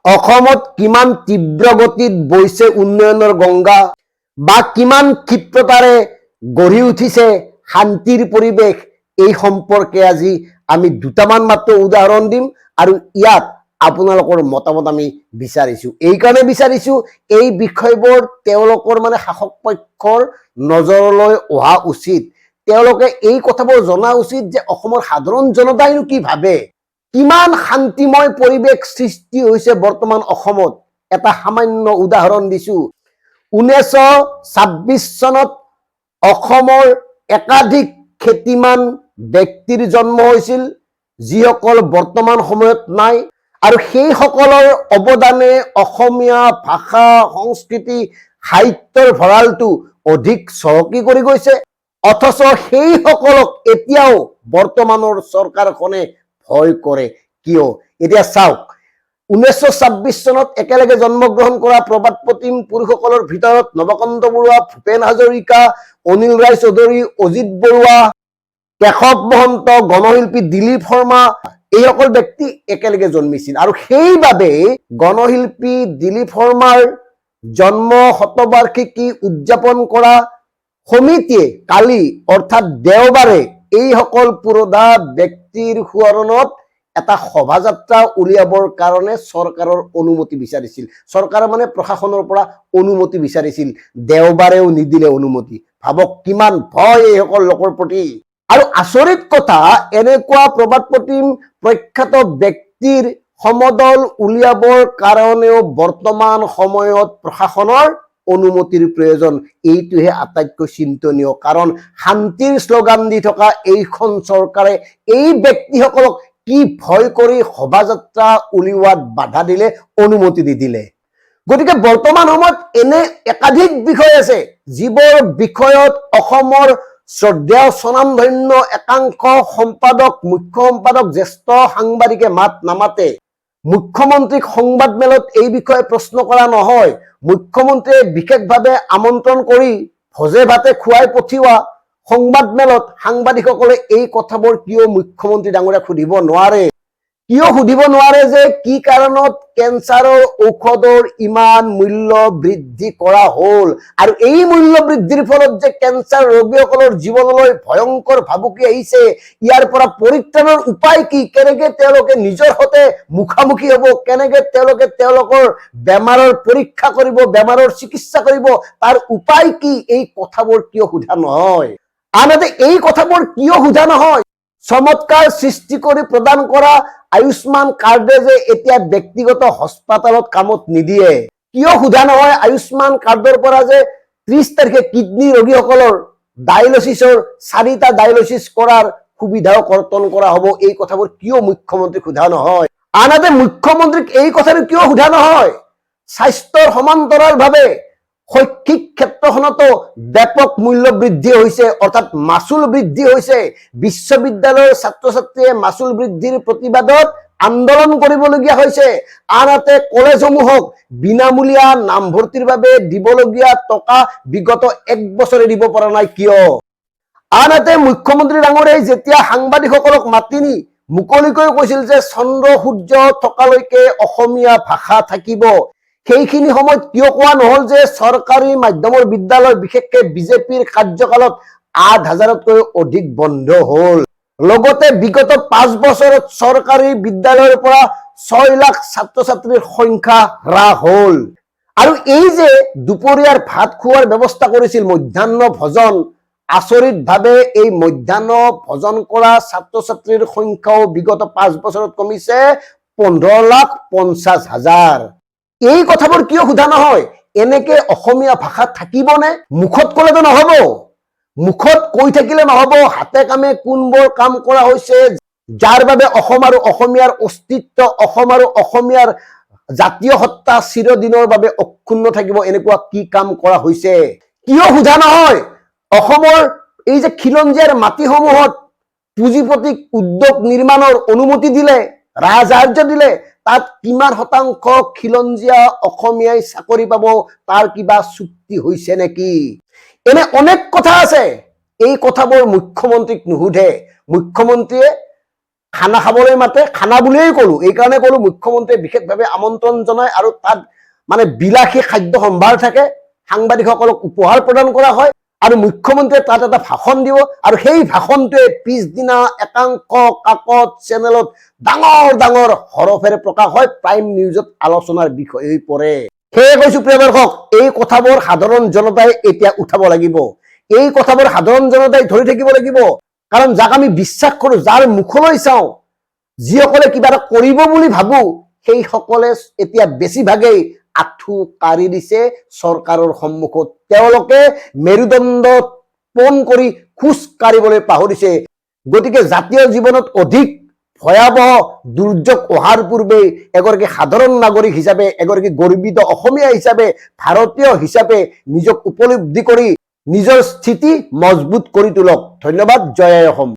অসমত কিমান তীব্ৰ গতিত বৈছে উন্নয়নৰ গংগা বা কিমান ক্ষিপ্ৰতাৰে গঢ়ি উঠিছে শান্তিৰ পৰিৱেশ, এই সম্পৰ্কে আজি আমি দুটামান মাত্ৰ উদাহৰণ দিম আৰু ইয়াত আপোনালোকৰ মতামত আমি বিচাৰিছো। এই কাৰণে বিচাৰিছো এই বিষয়বোৰ তেওঁলোকৰ শাসক পক্ষৰ নজৰলৈ অহা উচিত। তেওঁলোকে এই কথাবোৰ জনা উচিত যে অসমৰ সাধাৰণ জনতাইনো কি ভাবে, কিমান শান্তিময় পৰিৱেশ সৃষ্টি হৈছে বৰ্তমান অসমত। এটা সামান্য উদাহৰণ দিছো। 1926 চনত অসমৰ একাধিক খ্যাতিমান ব্যক্তিৰ জন্ম হৈছিল, যিসকল বৰ্তমান সময়ত নাই, আৰু সেই সকলৰ অৱদানে অসমীয়া ভাষা, সংস্কৃতি, সাহিত্যৰ ভঁৰালটো অধিক চহকী কৰি গৈছে। অথচ সেই সকলক এতিয়াও বৰ্তমানৰ চৰকাৰখনে ভয় কৰে। কিয়? এতিয়া চাওক, 1926 চনত একেলগে জন্মগ্ৰহণ কৰা প্ৰবাদ প্ৰতিম পুৰুষসকলৰ ভিতৰত নৱকান্ত বৰুৱা, ভূপেন হাজৰিকা, অনিল ৰায়চৌধুৰী, অজিত বৰুৱা, কেশৱ মহন্ত, গণশিল্পী দিলীপ শৰ্মা, এইসকল ব্যক্তি একেলগে জন্মিছিল। আৰু সেইবাবে গণশিল্পী দিলীপ শৰ্মাৰ জন্ম শতবাৰ্ষিকী উদযাপন কৰা সমিতিয়ে কালি অৰ্থাৎ দেওবাৰে এইসকল পুৰোধা ব্যক্তিৰ সোঁৱৰণত এটা শোভাযাত্ৰা উলিয়াবৰ কাৰণে চৰকাৰৰ অনুমতি বিচাৰিছিল। চৰকাৰ প্ৰশাসনৰ পৰা অনুমতি বিচাৰিছিল, দেওবাৰেও নিদিলে অনুমতি। ভাবক কিমান ভয় এইসকল লোকৰ প্ৰতি। আৰু আচৰিত কথা, এনেকুৱা প্ৰবাদ প্ৰতিম প্ৰখ্যাত ব্যক্তিৰ সমদল উলিয়াবৰ কাৰণেও বৰ্তমান সময়ত প্ৰশাসনৰ অনুমতিৰ প্ৰয়োজন। এইটোহে আটাইতকৈ চিন্তনীয়, কাৰণ শান্তিৰ শ্লোগান দি থকা এইখন চৰকাৰে এই ব্যক্তিসকলক কি ভয় কৰি শোভাযাত্ৰা উলিওৱাত বাধা দিলে, অনুমতি নিদিলে। গতিকে বৰ্তমান সময়ত এনে একাধিক বিষয় আছে যিবোৰ বিষয়ত অসমৰ শ্ৰদ্ধেয় স্বনামধন্য একাংশ সম্পাদক, মুখ্য সম্পাদক, জ্যেষ্ঠ সাংবাদিকে মাত নামাতে। মুখ্যমন্ত্ৰীক সংবাদ মেলত এই বিষয়ে প্ৰশ্ন কৰা নহয়। মুখ্যমন্ত্ৰীয়ে বিশেষভাৱে আমন্ত্ৰণ কৰি ভোজে ভাতে খুৱাই পঠিওৱা সংবাদ মেলত সাংবাদিকসকলে এই কথাবোৰ কিয় মুখ্যমন্ত্ৰী ডাঙৰীয়াক সুধিব নোৱাৰে? কিয় সুধিব নোৱাৰে যে কি কাৰণত কেঞ্চাৰৰ ঔষধৰ ইমান মূল্য বৃদ্ধি কৰা হ'ল, আৰু এই মূল্য বৃদ্ধিৰ ফলত যে কেঞ্চাৰ ৰোগীসকলৰ জীৱনলৈ ভয়ংকৰ ভাবুকি আহিছে, ইয়াৰ পৰা পৰিত্ৰাণৰ উপায় কি? কেনেকে তেওঁলোকে নিজৰ সৈতে মুখামুখি হ'ব, কেনেকে তেওঁলোকে তেওঁলোকৰ বেমাৰৰ পৰীক্ষা কৰিব, বেমাৰৰ চিকিৎসা কৰিব, তাৰ উপায় কি? এই কথাবোৰ কিয় সোধা নহয়? আনহাতে এই কথাবোৰ কিয় সোধা নহয় চমৎকাৰ সৃষ্টি কৰি প্ৰদান কৰা আয়ুষ্মান কাৰ্ডে যে এতিয়া ব্যক্তিগত হস্পিতালত কামত নিদিয়ে? কিয় সোধা নহয় আয়ুষ্মান কাৰ্ডৰ পৰা যে 30 তাৰিখে কিডনী ৰোগীসকলৰ ডায়েলিচিছৰ 4টা ডায়েলিচিছ কৰাৰ সুবিধাও কৰ্তন কৰা হ'ব? এই কথাবোৰ কিয় মুখ্যমন্ত্ৰীক সোধা নহয়? আনহাতে মুখ্যমন্ত্ৰীক এই কথাটো কিয় সোধা নহয় স্বাস্থ্যৰ সমান্তৰালভাৱে শৈক্ষিক ক্ষেত্ৰখনতো ব্যাপক মূল্য বৃদ্ধি হৈছে, অৰ্থাৎ মাচুল বৃদ্ধি হৈছে। বিশ্ববিদ্যালয়ৰ ছাত্ৰ ছাত্ৰীয়ে মাচুল বৃদ্ধিৰ প্ৰতিবাদত আন্দোলন কৰিবলগীয়া হৈছে। আনহাতে কলেজসমূহক বিনামূলীয়া নামভৰ্তিৰ বাবে দিবলগীয়া টকা বিগত 1 বছৰে দিব পৰা নাই। কিয়? আনহাতে মুখ্যমন্ত্ৰী ডাঙৰীয়াই যেতিয়া সাংবাদিকসকলক মাতি নি মুকলিকৈ কৈছিল যে চন্দ্ৰ সূৰ্য থকালৈকে অসমীয়া ভাষা থাকিব, সেইখিনি সময়ত কিয় কোৱা নহল যে চৰকাৰী মাধ্যমৰ বিদ্যালয়, বিশেষকে বিজেপিৰ কাৰ্যকালত 8,000তকৈ অধিক বন্ধ হল। লগতে বিগত 5 বছৰত চৰকাৰী বিদ্যালয়ৰ পৰা 6 লাখ ছাত্ৰ ছাত্ৰীৰ সংখ্যা হ্ৰাস হল। আৰু এই যে দুপৰীয়াৰ ভাত খোৱাৰ ব্যৱস্থা কৰিছিল, মধ্যাহ্ন ভোজন, আচৰিতভাৱে এই মধ্যাহ্ন ভোজন কৰা ছাত্ৰ ছাত্ৰীৰ সংখ্যাও বিগত 5 বছৰত কমিছে 15,50,000। এই কথাবোৰ কিয় সোধা নহয়? এনেকে অসমীয়া ভাষা থাকিবনে? মুখত কলেতো নহব, মুখত কৈ থাকিলে নহব, হাতে কামে কোনবোৰ কাম কৰা হৈছে যাৰ বাবে অসম আৰু অসমীয়াৰ অস্তিত্ব, অসম আৰু অসমীয়াৰ জাতীয় সত্তা চিৰদিনৰ বাবে অক্ষুণ্ণ থাকিব, এনেকুৱা কি কাম কৰা হৈছে? কিয় সোধা নহয় অসমৰ এই যে খিলঞ্জীয়াৰ মাটিসমূহত পুঁজিপতিক উদ্যোগ নিৰ্মাণৰ অনুমতি দিলে, ৰাজসাহায্য দিলে, তাত কিমান শতাংশ খিলঞ্জীয়া অসমীয়াই চাকৰি পাব, তাৰ কিবা চুক্তি হৈছে নেকি? এনে অনেক কথা আছে। এই কথাবোৰ মুখ্যমন্ত্ৰীক নুসুধে। মুখ্যমন্ত্ৰীয়ে খানা খাবলৈ মাতে, খানা বুলিয়েই ক'লো, এইকাৰণে ক'লো মুখ্যমন্ত্ৰীয়ে বিশেষভাৱে আমন্ত্ৰণ জনায় আৰু তাত মানে বিলাসী খাদ্য সম্ভাৰ থাকে, সাংবাদিকসকলক উপহাৰ প্ৰদান কৰা হয় আৰু মুখ্যমন্ত্ৰীয়ে তাত এটা ভাষণ দিব আৰু সেই ভাষণটোৱে পিছদিনা একাংশ কাকত চেনেলত ডাঙৰ ডাঙৰ হৰফেৰে প্ৰকাশ হয়, প্ৰাইম নিউজত আলোচনাৰ বিষয় হৈ পৰে। সেয়ে কৈছো প্ৰিয় দৰ্শক, এই কথাবোৰ সাধাৰণ জনতাই এতিয়া উঠাব লাগিব, এই কথাবোৰ সাধাৰণ জনতাই ধৰি থাকিব লাগিব। কাৰণ যাক আমি বিশ্বাস কৰো, যাৰ মুখলৈ চাওঁ, যিসকলে কিবা এটা কৰিব বুলি ভাবো, সেই সকলে এতিয়া বেছিভাগেই আঁঠু কাঢ়ি দিছে চৰকাৰৰ সন্মুখত। তেওঁলোকে মেৰুদণ্ড পোন কৰি খোজ কাঢ়িবলৈ পাহৰিছে। গতিকে জাতীয় জীৱনত অধিক ভয়াৱহ দুৰ্যোগ অহাৰ পূৰ্বেই এগৰাকী সাধাৰণ নাগৰিক হিচাপে, এগৰাকী গৰ্বিত অসমীয়া হিচাপে, ভাৰতীয় হিচাপে নিজক উপলব্ধি কৰি নিজৰ স্থিতি মজবুত কৰি তোলক। ধন্যবাদ। জয় অসম।